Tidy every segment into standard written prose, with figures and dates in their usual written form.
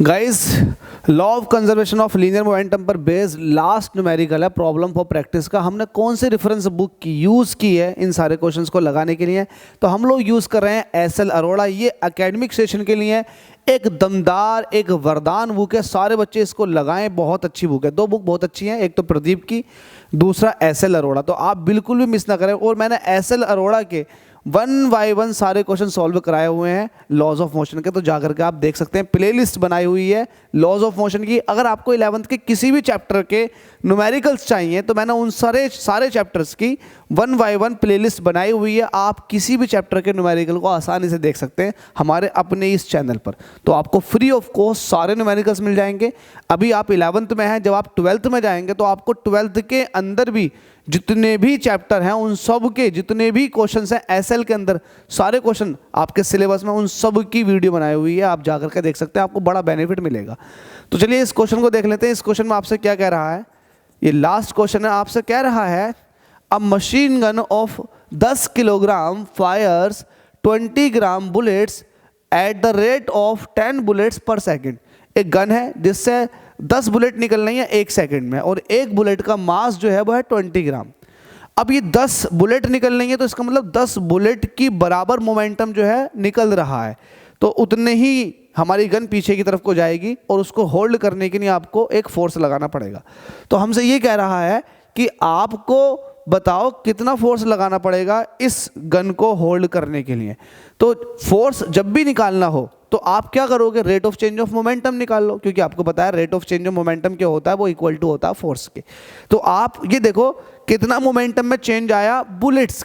Guys, law of conservation of linear momentum पर based last numerical है problem for practice का। हमने कौन से रेफरेंस बुक की यूज़ की है इन सारे क्वेश्चंस को लगाने के लिए? तो हम लोग यूज़ कर रहे हैं एस.एल. अरोड़ा। ये एकेडमिक सेशन के लिए एक दमदार, एक वरदान बुक है। सारे बच्चे इसको लगाएं, बहुत अच्छी बुक है। दो बुक बहुत अच्छी हैं, एक तो प्रदीप की, दूसरा एस.एल. अरोड़ा। तो आप बिल्कुल भी मिस ना करें। और मैंने एस.एल. अरोड़ा के 1 बाय 1 सारे क्वेश्चन सॉल्व कराए हुए हैं लॉज ऑफ मोशन के, तो जाकर के आप देख सकते हैं। प्लेलिस्ट बनाई हुई है लॉज ऑफ मोशन की। अगर आपको 11th के किसी भी चैप्टर के न्यूमेरिकल्स चाहिए तो मैंने उन सारे चैप्टर्स की 1 बाय 1 प्लेलिस्ट बनाई हुई है। आप किसी भी चैप्टर के न्यूमेरिकल को आसानी से देख सकते हैं हमारे अपने इस चैनल पर। तो आपको फ्री ऑफ कॉस्ट सारे न्यूमेरिकल्स मिल जाएंगे। अभी आप 11th में हैं, जब आप 12th में जाएंगे तो आपको 12th के अंदर भी जितने भी चैप्टर हैं उन सब के जितने भी क्वेश्चंस हैं एस.एल. के अंदर, सारे क्वेश्चन आपके सिलेबस में उन सब की वीडियो बनाई हुई है। आप जाकर के देख सकते हैं, आपको बड़ा बेनिफिट मिलेगा। तो चलिए इस क्वेश्चन को देख लेते हैं। इस क्वेश्चन में आपसे क्या कह रहा है? ये लास्ट क्वेश्चन है। आपसे कह रहा है a machine gun of 10 kilogram fires 20 gram bullets at the rate of 10 bullets per second. एक गन है जिससे 10 बुलेट निकल रही है 1 सेकंड में, और एक बुलेट का मास जो है वो है 20 ग्राम। अब ये 10 बुलेट निकल रही है तो इसका मतलब 10 बुलेट की बराबर मोमेंटम जो है निकल रहा है। तो उतने ही हमारी गन पीछे की तरफ को जाएगी और उसको होल्ड करने के लिए आपको एक फोर्स लगाना पड़ेगा। तो हमसे ये कह रहा है कि आपको बताओ कितना फोर्स लगाना पड़ेगा इस गन को होल्ड करने के लिए। तो फोर्स जब भी निकालना हो तो आप क्या करोगे? Rate of change of momentum निकाल लो, क्योंकि आपको पता है rate of change of momentum क्या होता है, वो इक्वल टू होता है फोर्स के। तो आप ये देखो कितना मोमेंटम में चेंज आया बुलेट्स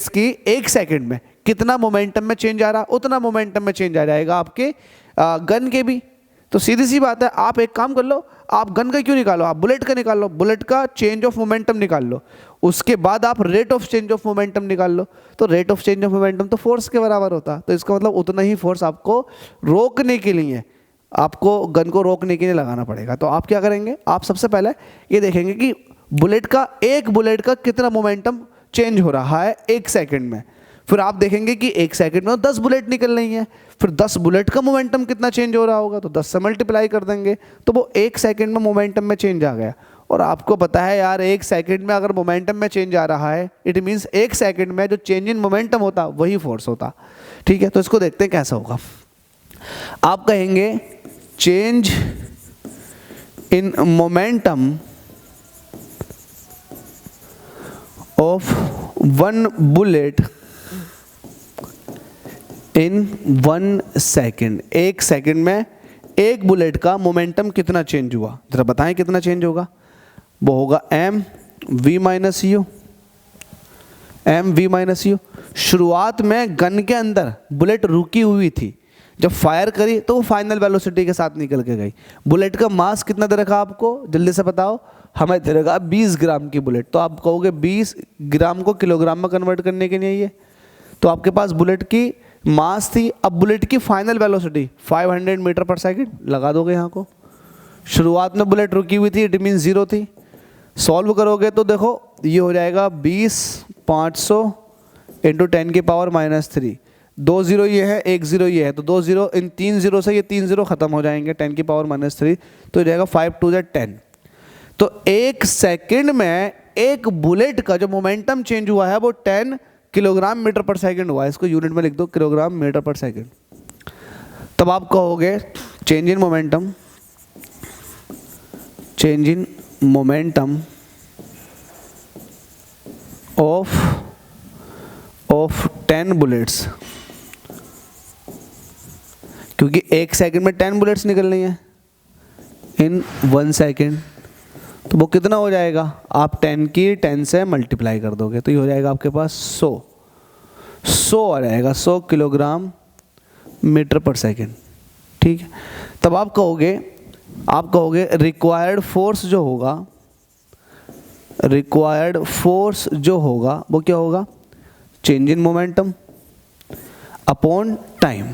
की 1 सेकंड में। कितना मोमेंटम में चेंज आ रहा, उतना मोमेंटम में चेंज आ जाएगा आपके गन के भी। तो सीधी सी बात है, आप एक काम कर लो, आप गन का क्यों निकालो, आप बुलेट का निकाल लो, बुलेट का चेंज ऑफ मोमेंटम निकाल लो, उसके बाद आप rate of change of momentum निकाल लो। तो rate of change of momentum तो फोर्स के बराबर होता, तो इसका मतलब उतना ही फोर्स आपको रोकने के लिए, आपको गन को रोकने के लिए लगाना पड़ेगा। तो आप क्या करेंगे? आप सबसे पहले ये देखेंगे कि एक बुलेट का कितना मोमेंटम चेंज हो रहा है 1 सेकंड में। फिर आप देखेंगे कि 1 सेकंड में 10 बुलेट निकल रही हैं, फिर 10 बुलेट का मोमेंटम कितना चेंज हो रहा होगा, तो 10 से मल्टीप्लाई कर देंगे तो वो 1 सेकंड में मोमेंटम में चेंज आ गया। और आपको पता है यार, 1 सेकंड में अगर मोमेंटम में चेंज आ रहा है, इट मीन्स 1 सेकंड में जो चेंज इन मोमेंटम होता वही फोर्स होता। ठीक है, तो इसको देखते हैं कैसा होगा। आप कहेंगे change in momentum of 1 bullet in 1 second. 1 second में एक बुलेट का मोमेंटम कितना चेंज हुआ, जरा बताएं कितना चेंज होगा? वो होगा mv माइनस यू। शुरुआत में गन के अंदर बुलेट रुकी हुई थी, जब फायर करी तो वो फाइनल वेलोसिटी के साथ निकल के गई। बुलेट का मास कितना दे रखा आपको, जल्दी से बताओ? हमें दे रखा 20 ग्राम की बुलेट। तो आप कहोगे 20 ग्राम को किलोग्राम में कन्वर्ट करने के लिए ये, तो आपके पास बुलेट की मास थी। अब बुलेट की फाइनल वेलोसिटी 500 मीटर पर सेकंड लगा दोगे यहाँ को। शुरुआत में बुलेट रुकी हुई थी, इट मीन 0 थी। सॉल्व करोगे तो देखो ये हो जाएगा 20/500 × 10 की पावर -3। 2 0 ये है, 1 0 ये है, तो 2 0 इन 3 0 से ये 3 0 खत्म हो जाएंगे, 10 की पावर -3, तो ये जाएगा 5 2 10। तो 1 सेकंड में एक बुलेट का जो मोमेंटम चेंज हुआ है वो 10 किलोग्राम मीटर पर सेकंड हुआ है। इसको यूनिट में लिख दो, किलोग्राम मीटर पर सेकंड। तब आप कहोगे change in momentum of 10 bullets, क्योंकि 1 सेकंड में 10 बुलेट्स निकल रही हैं इन 1 सेकंड, तो वो कितना हो जाएगा? आप 10 की 10 से मल्टीप्लाई कर दोगे तो ये हो जाएगा आपके पास 100 आ जाएगा, 100 किलोग्राम मीटर पर सेकंड। ठीक है, तब आप कहोगे रिक्वायर्ड फोर्स जो होगा वो क्या होगा? Change in momentum upon time.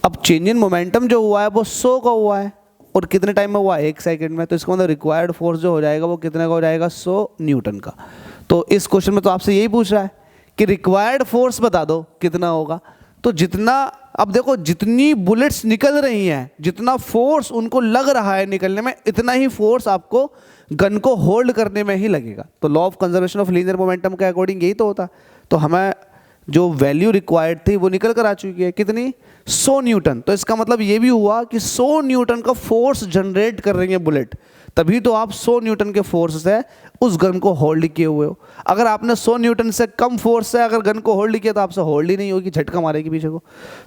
अब चेंज इन मोमेंटम जो हुआ है वो 100 का हुआ है, और कितने टाइम में हुआ? 1 सेकंड में। तो इसका मतलब रिक्वायर्ड फोर्स जो हो जाएगा वो कितने का हो जाएगा? 100 न्यूटन का। तो इस क्वेश्चन में तो आपसे यही पूछ रहा है कि रिक्वायर्ड फोर्स बता दो कितना होगा। तो जितना अब देखो जितनी बुलेट्स निकल रही हैं, जितना फोर्स उनको लग रहा है निकलने में, इतना ही फोर्स आपको गन को होल्ड करने में ही लगेगा। तो law of conservation of linear momentum के अकॉर्डिंग यही तो होता। तो हमें जो वैल्यू रिक्वायर्ड थी वो निकल कर आ चुकी है, कितनी, 100 न्यूटन। तो इसका मतलब ये भी हुआ कि 100 न्यूटन का फोर्स जनरेट कर रही है बुलेट, तभी तो आप 100 न्यूटन के फोर्स से उस गन को होल्ड किए हुए हो। अगर आपने 100 न्यूटन से कम फोर्स से अगर गन को होल्ड किया तो आपसे होल्ड ही नहीं होगी, झटका मारेगी पीछे को।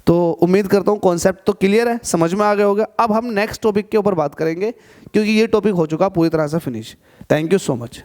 तो उम्मीद करता हूँ कॉन्सेप्ट तो क्लियर है, समझ में आ गया होगा। अब हम नेक्स्ट टॉपिक के ऊपर बात करेंगे, क्योंकि ये टॉपिक हो चुका पूरी तरह से finish. Thank you so much.